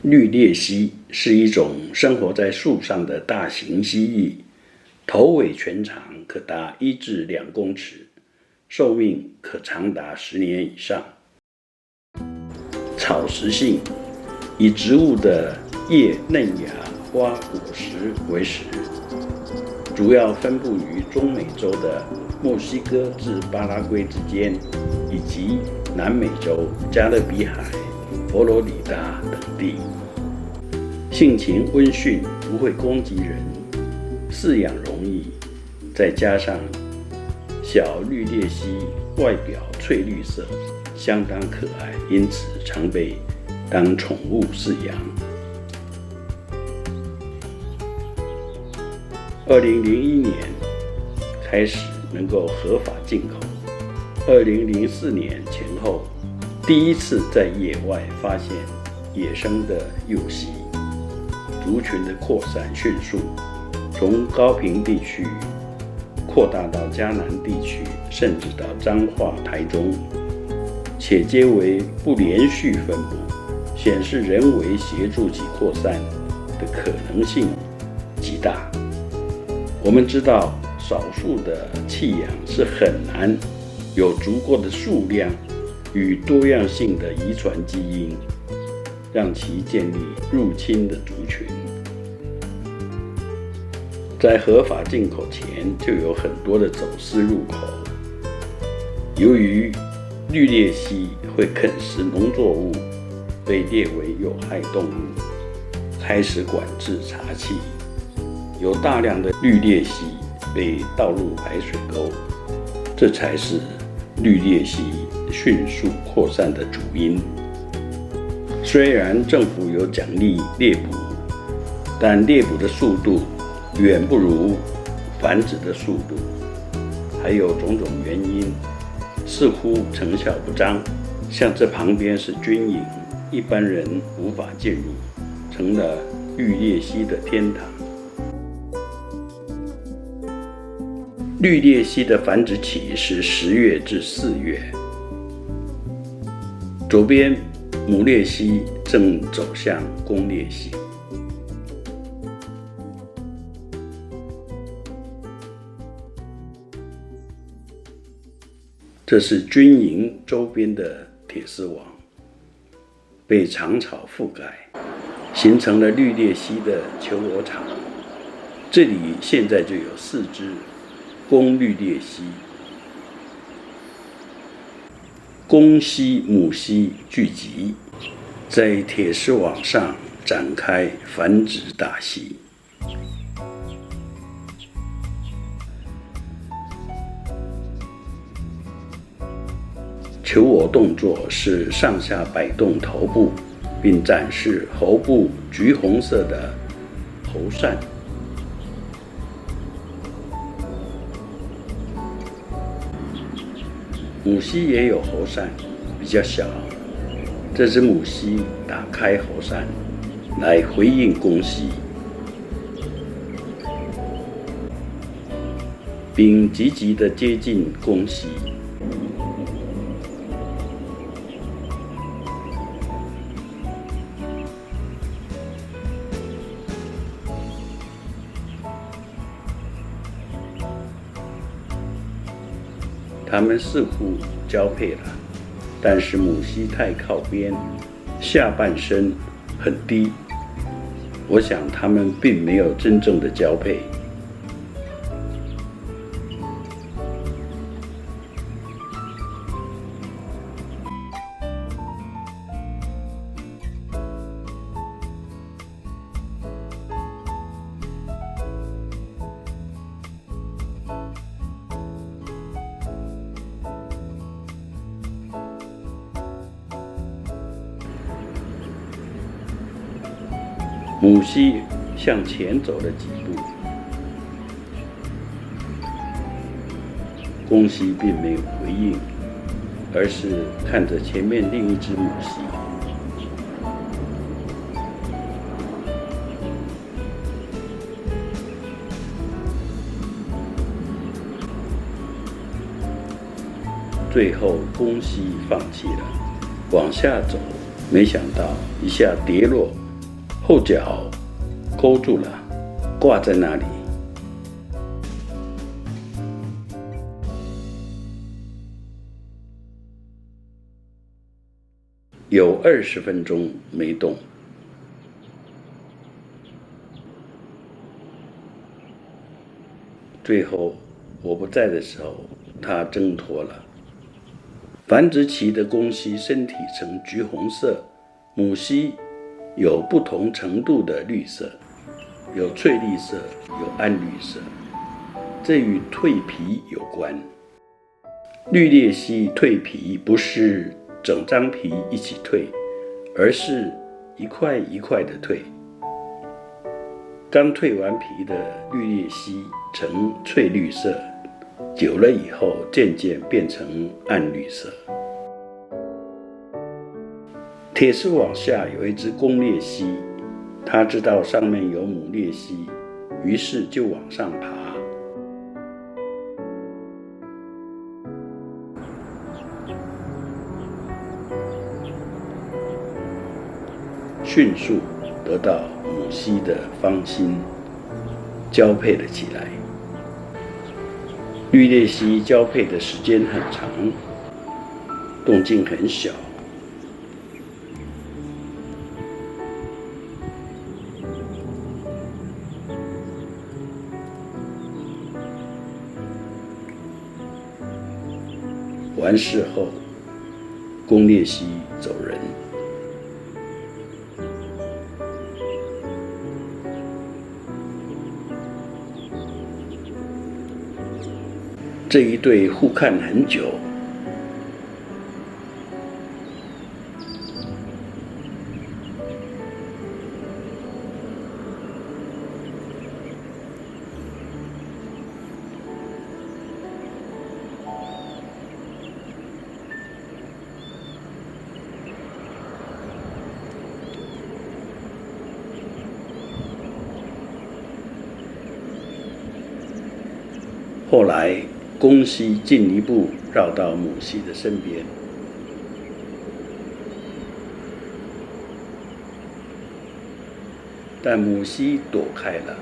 绿鬣蜥是一种生活在树上的大型蜥蜴，头尾全长可达1至2公尺，寿命可长达10年以上。草食性，以植物的叶、嫩芽、花、果实为食，主要分布于中美洲的墨西哥至巴拉圭之间，以及南美洲加勒比海、佛罗里达等地。性情温驯，不会攻击人，饲养容易，再加上小绿鬣蜥外表翠绿色，相当可爱，因此常被当宠物饲养。2001年开始能够合法进口，2004年前后第一次在野外发现野生的幼蜥，族群的扩散迅速，从高屏地区扩大到嘉南地区，甚至到彰化、台中，且皆为不连续分布，显示人为协助其扩散的可能性极大。我们知道，少数的弃养是很难有足够的数量与多样性的遗传基因，让其建立入侵的族群。在合法进口前，就有很多的走私入口。由于绿鬣蜥会啃食农作物，被列为有害动物，开始管制查缉。有大量的绿鬣蜥被倒入排水沟，这才是绿鬣蜥迅速扩散的主因。虽然政府有奖励猎捕，但猎捕的速度远不如繁殖的速度，还有种种原因，似乎成效不彰。像这旁边是军营，一般人无法进入，成了绿鬣蜥的天堂。绿鬣蜥的繁殖期是10月至4月。左边母鬣蜥正走向公鬣蜥。这是军营周边的铁丝网，被长草覆盖，形成了绿鬣蜥的求偶场。这里现在就有4只公绿鬣蜥，公蜥、母蜥聚集，在铁丝网上展开繁殖大戏。求偶动作是上下摆动头部，并展示喉部橘红色的喉扇。母蜥也有喉扇，比较小。这只母蜥打开喉扇来回应公蜥，并积极地接近公蜥。它们似乎交配了，但是母蜥太靠边，下半身很低，我想它们并没有真正的交配。母蜥向前走了几步，公蜥并没有回应，而是看着前面另一只母蜥。最后公蜥放弃了，往下走，没想到一下跌落，后脚勾住了，挂在那里。有20分钟没动。最后我不在的时候，它挣脱了。繁殖期的公蜥身体呈橘红色，母蜥有不同程度的绿色，有翠绿色，有暗绿色，这与蜕皮有关。绿鬣蜥蜕皮不是整张皮一起蜕，而是一块一块的蜕。刚蜕完皮的绿鬣蜥呈翠绿色，久了以后渐渐变成暗绿色。铁丝网下有一只公鬣蜥，它知道上面有母鬣蜥，于是就往上爬。迅速得到母蜥的芳心，交配了起来。绿鬣蜥交配的时间很长，动静很小。完事后，公鬣蜥走人。这一对互看很久，后来公蜥进一步绕到母蜥的身边，但母蜥躲开了。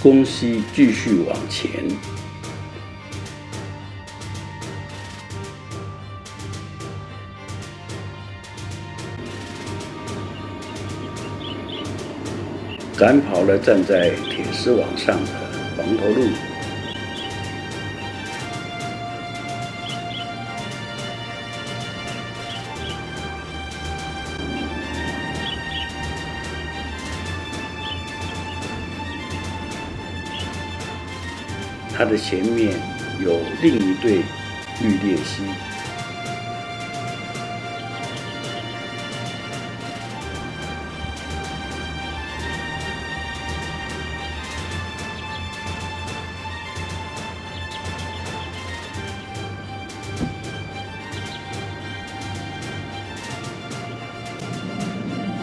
公蜥继续往前，赶跑了站在铁丝网上的黄头鹿。它的前面有另一对绿鬣蜥，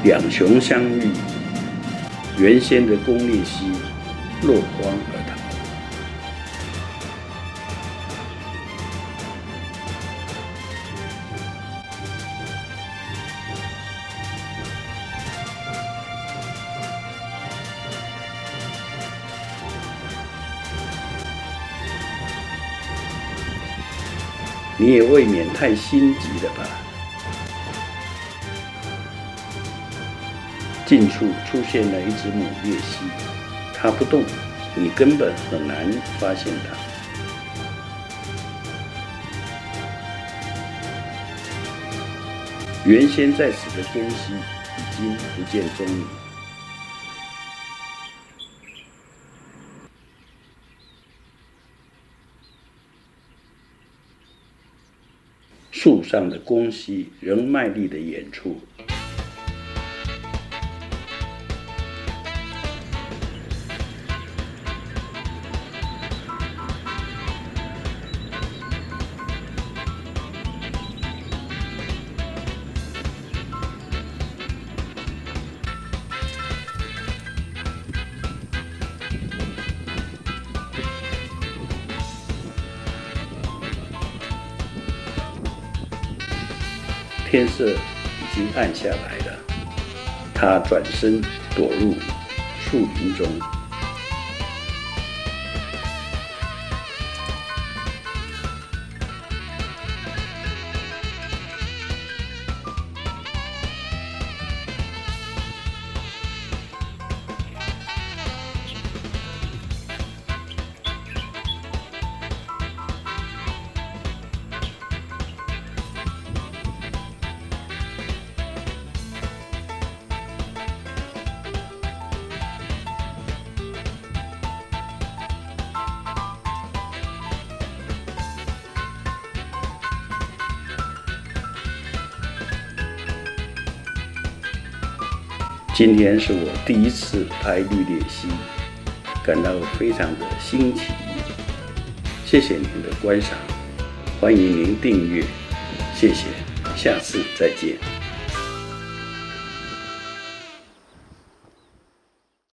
两雄相遇，原先的公鬣蜥落荒而逃。你也未免太心急了吧？近处出现了一只母鬣蜥，它不动，你根本很难发现它。原先在此的公蜥已经不见踪影。树上的公蜥仍卖力地演出。天色已经暗下来了，他转身躲入树林中。今天是我第一次拍绿鬣蜥，感到非常的新奇。谢谢您的观赏，欢迎您订阅，谢谢，下次再见。